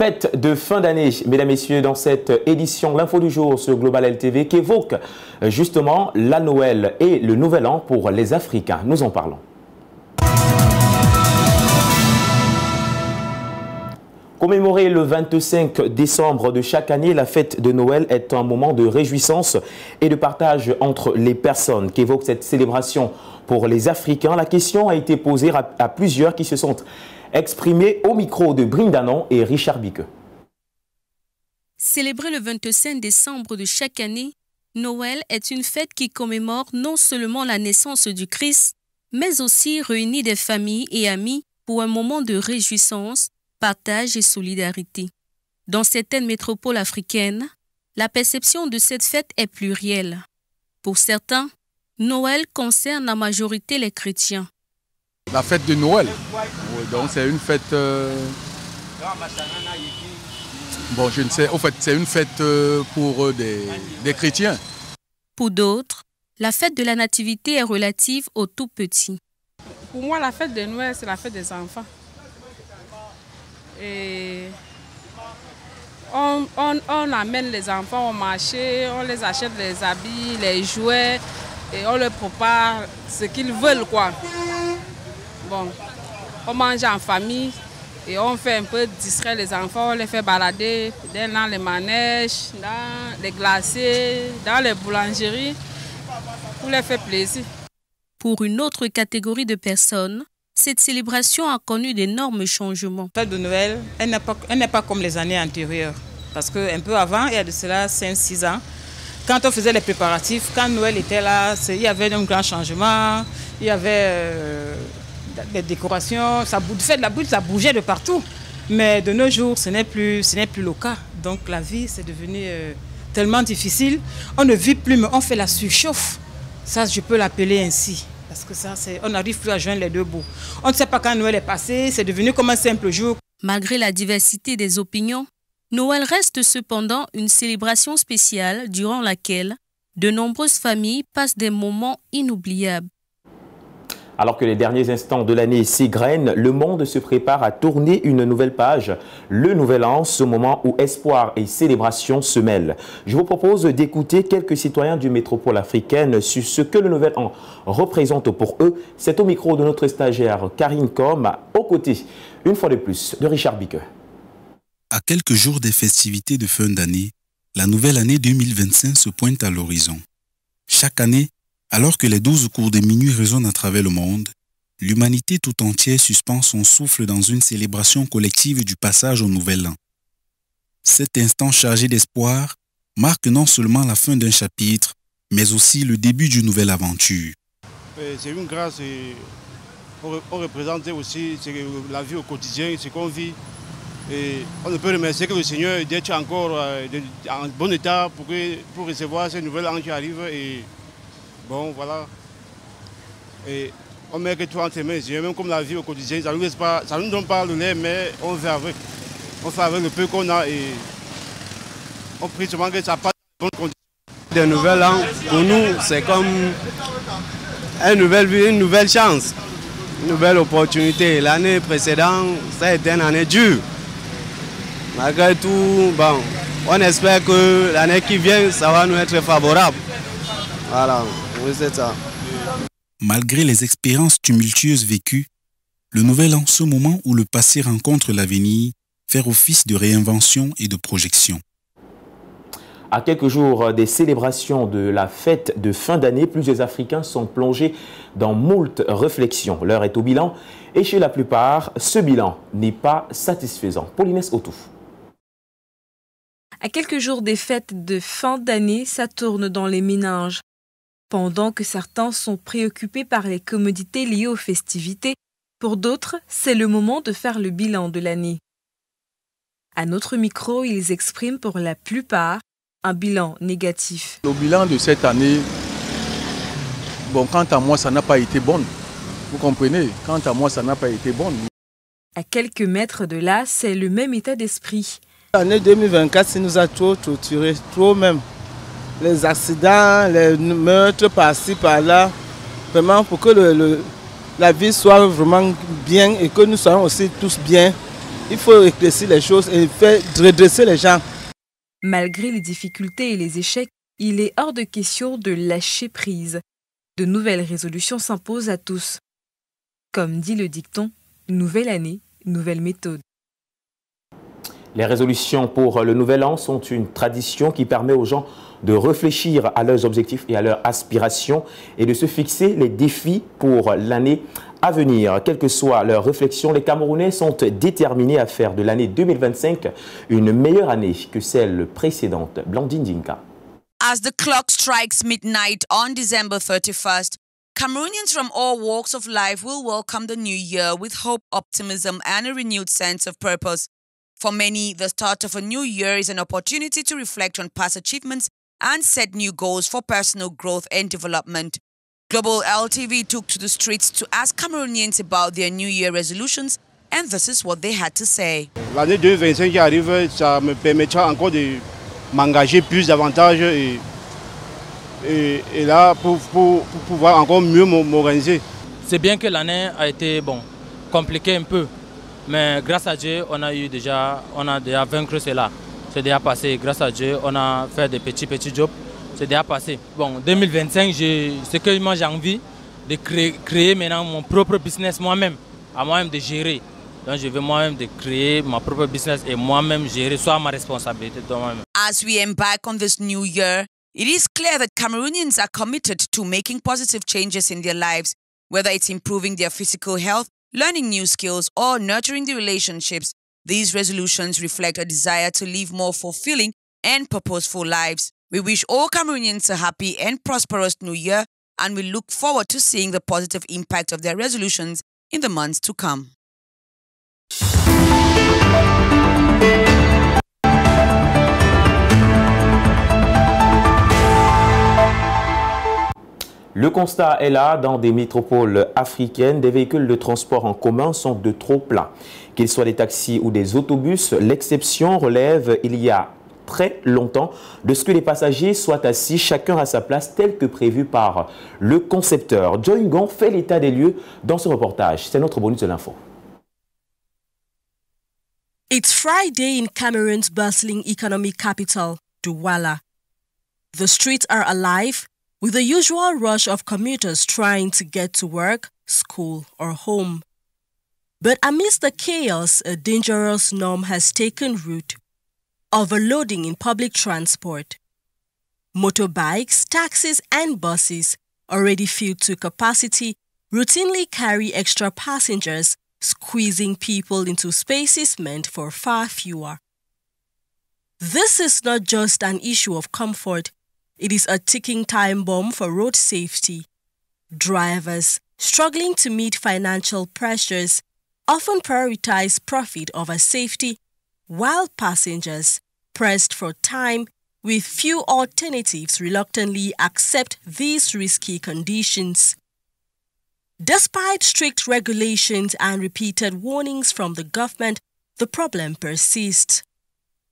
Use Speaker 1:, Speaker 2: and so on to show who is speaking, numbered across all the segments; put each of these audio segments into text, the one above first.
Speaker 1: Fête de fin d'année, mesdames et messieurs, dans cette édition L'Info du jour sur Global LTV qui évoque justement la Noël et le Nouvel An pour les Africains. Nous en parlons. Commémorer le 25 décembre de chaque année, la fête de Noël est un moment de réjouissance et de partage entre les personnes qu'évoque cette célébration pour les Africains. La question a été posée à plusieurs qui se sont exprimés au micro de Brindanon et Richard Bique.
Speaker 2: Célébrer le 25 décembre de chaque année, Noël est une fête qui commémore non seulement la naissance du Christ, mais aussi réunit des familles et amis pour un moment de réjouissance, partage et solidarité. Dans certaines métropoles africaines, la perception de cette fête est plurielle. Pour certains, Noël concerne la majorité les chrétiens.
Speaker 3: La fête de Noël, donc c'est une fête... Bon, je ne sais, en fait, c'est une fête pour des chrétiens.
Speaker 2: Pour d'autres, la fête de la nativité est relative aux tout petits.
Speaker 4: Pour moi, la fête de Noël, c'est la fête des enfants. Et on amène les enfants au marché, on les achète les habits, les jouets et on leur prépare ce qu'ils veulent, quoi. Bon, on mange en famille et on fait un peu distraire les enfants, on les fait balader dans les manèges, dans les glaciers, dans les boulangeries pour les faire plaisir.
Speaker 2: Pour une autre catégorie de personnes, cette célébration a connu d'énormes changements.
Speaker 5: La fête de Noël, elle n'est pas comme les années antérieures. Parce qu'un peu avant, il y a de cela 5-6 ans, quand on faisait les préparatifs, quand Noël était là, il y avait un grand changement, il y avait des décorations, ça bougeait de partout. Mais de nos jours, ce n'est plus le cas. Donc la vie, c'est devenu tellement difficile. On ne vit plus, mais on fait la surchauffe. Ça, je peux l'appeler ainsi. Parce que ça, on n'arrive plus à joindre les deux bouts. On ne sait pas quand Noël est passé, c'est devenu comme un simple jour.
Speaker 2: Malgré la diversité des opinions, Noël reste cependant une célébration spéciale durant laquelle de nombreuses familles passent des moments inoubliables.
Speaker 1: Alors que les derniers instants de l'année s'égrènent, le monde se prépare à tourner une nouvelle page, le Nouvel An, ce moment où espoir et célébration se mêlent. Je vous propose d'écouter quelques citoyens du métropole africaine sur ce que le Nouvel An représente pour eux. C'est au micro de notre stagiaire Karine Com, aux côtés, une fois de plus, de Richard Bique.
Speaker 6: À quelques jours des festivités de fin d'année, la nouvelle année 2025 se pointe à l'horizon. Chaque année, alors que les 12 coups de minuit résonnent à travers le monde, l'humanité tout entière suspend son souffle dans une célébration collective du passage au Nouvel An. Cet instant chargé d'espoir marque non seulement la fin d'un chapitre, mais aussi le début d'une nouvelle aventure.
Speaker 7: C'est une grâce, on représente aussi la vie au quotidien, ce qu'on vit. Et on ne peut remercier que le Seigneur d'être encore en bon état pour recevoir ce nouvel an qui arrive. Et bon, voilà. Et on met que tout entre les mains, même comme la vie au quotidien, ça ne nous donne pas le lait, mais on fait avec. On fait avec le peu qu'on a et on prie seulement que ça passe dans de bonnes conditions.
Speaker 8: Le nouvel an, pour nous, c'est comme une nouvelle chance, une nouvelle opportunité. L'année précédente, ça a été une année dure. Malgré tout, bon, on espère que l'année qui vient, ça va nous être favorable. Voilà, oui, c'est ça.
Speaker 6: Malgré les expériences tumultueuses vécues, le Nouvel An, ce moment où le passé rencontre l'avenir, fait office de réinvention et de projection.
Speaker 1: À quelques jours des célébrations de la fête de fin d'année, plusieurs Africains sont plongés dans moult réflexions. L'heure est au bilan et chez la plupart, ce bilan n'est pas satisfaisant. Paulinès Otou.
Speaker 9: À quelques jours des fêtes de fin d'année, ça tourne dans les méninges. Pendant que certains sont préoccupés par les commodités liées aux festivités, pour d'autres, c'est le moment de faire le bilan de l'année. À notre micro, ils expriment pour la plupart un bilan négatif.
Speaker 3: Le bilan de cette année, bon, quant à moi, ça n'a pas été bon. Vous comprenez? Quant à moi, ça n'a pas été bon.
Speaker 9: À quelques mètres de là, c'est le même état d'esprit.
Speaker 8: L'année 2024, ça nous a trop torturé, trop même. Les accidents, les meurtres par-ci, par-là. Vraiment, pour que la vie soit vraiment bien et que nous soyons aussi tous bien.
Speaker 10: Il faut éclaircir les choses et faire redresser les gens.
Speaker 9: Malgré les difficultés et les échecs, il est hors de question de lâcher prise. De nouvelles résolutions s'imposent à tous. Comme dit le dicton, nouvelle année, nouvelle méthode.
Speaker 1: Les résolutions pour le Nouvel An sont une tradition qui permet aux gens de réfléchir à leurs objectifs et à leurs aspirations et de se fixer les défis pour l'année à venir. Quelle que soit leur réflexion, les Camerounais sont déterminés à faire de l'année 2025 une meilleure année que celle précédente. Blandine Dinka.
Speaker 11: As the clock strikes midnight on December 31st, Cameroonians from all walks of life will welcome the new year with hope, optimism, and a renewed sense of purpose. For many, the start of a new year is an opportunity to reflect on past achievements and set new goals for personal growth and development. Global LTV took to the streets to ask Cameroonians about their New Year resolutions, and this is what they had to say.
Speaker 7: L'année 2025 qui arrive, ça me permettra encore de m'engager plus davantage et là pour pouvoir encore mieux m'organiser.
Speaker 12: C'est bien que l'année a été compliquée un peu, mais grâce à Dieu, on a déjà vaincu cela. C'est déjà passé. Grâce à Dieu, on a fait des petits jobs. C'est déjà passé. Bon, 2025, ce que moi j'ai envie de créer maintenant mon propre business moi-même, à moi-même de gérer. Donc je veux moi-même de créer ma propre business et moi-même gérer, soit ma responsabilité de moi-même.
Speaker 11: As we embark on this new year, it is clear that Cameroonians are committed to making positive changes in their lives, whether it's improving their physical health, learning new skills, or nurturing the relationships. These resolutions reflect a desire to live more fulfilling and purposeful lives. We wish all Cameroonians a happy and prosperous new year, and we look forward to seeing the positive impact of their resolutions in the months to come.
Speaker 1: Le constat est là, dans des métropoles africaines, des véhicules de transport en commun sont de trop pleins. Qu'ils soient des taxis ou des autobus, l'exception relève il y a très longtemps de ce que les passagers soient assis chacun à sa place tel que prévu par le concepteur. Joy Ngon fait l'état des lieux dans ce reportage. C'est notre bonus de l'info.
Speaker 13: It's Friday in Cameroon's bustling economic capital, Douala. The streets are alive with the usual rush of commuters trying to get to work, school, or home. But amidst the chaos, a dangerous norm has taken root: overloading in public transport. Motorbikes, taxis, and buses, already filled to capacity, routinely carry extra passengers, squeezing people into spaces meant for far fewer. This is not just an issue of comfort, it is a ticking time bomb for road safety. Drivers, struggling to meet financial pressures, often prioritize profit over safety, while passengers, pressed for time, with few alternatives, reluctantly accept these risky conditions. Despite strict regulations and repeated warnings from the government, the problem persists.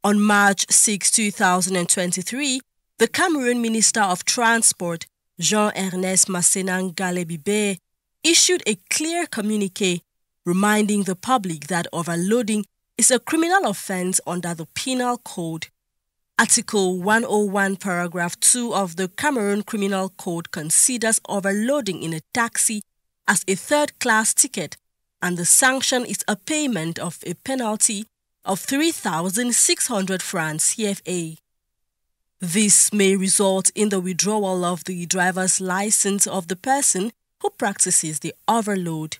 Speaker 13: On March 6, 2023, the Cameroon Minister of Transport, Jean-Ernest Massenan Galebibe, issued a clear communiqué reminding the public that overloading is a criminal offense under the Penal Code. Article 101, paragraph 2 of the Cameroon Criminal Code considers overloading in a taxi as a third-class ticket, and the sanction is a payment of a penalty of 3,600 francs CFA. This may result in the withdrawal of the driver's license of the person who practices the overload.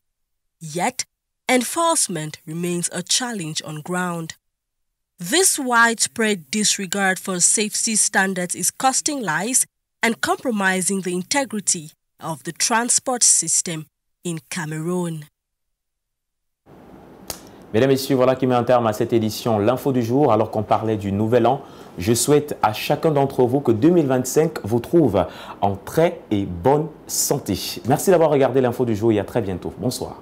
Speaker 13: Yet, enforcement remains a challenge on ground. This widespread disregard for safety standards is costing lives and compromising the integrity of the transport system in Cameroon.
Speaker 1: Mesdames et messieurs, voilà qui met un terme à cette édition L'Info du jour. Alors qu'on parlait du Nouvel An, je souhaite à chacun d'entre vous que 2025 vous trouve en très et bonne santé. Merci d'avoir regardé L'Info du jour et à très bientôt. Bonsoir.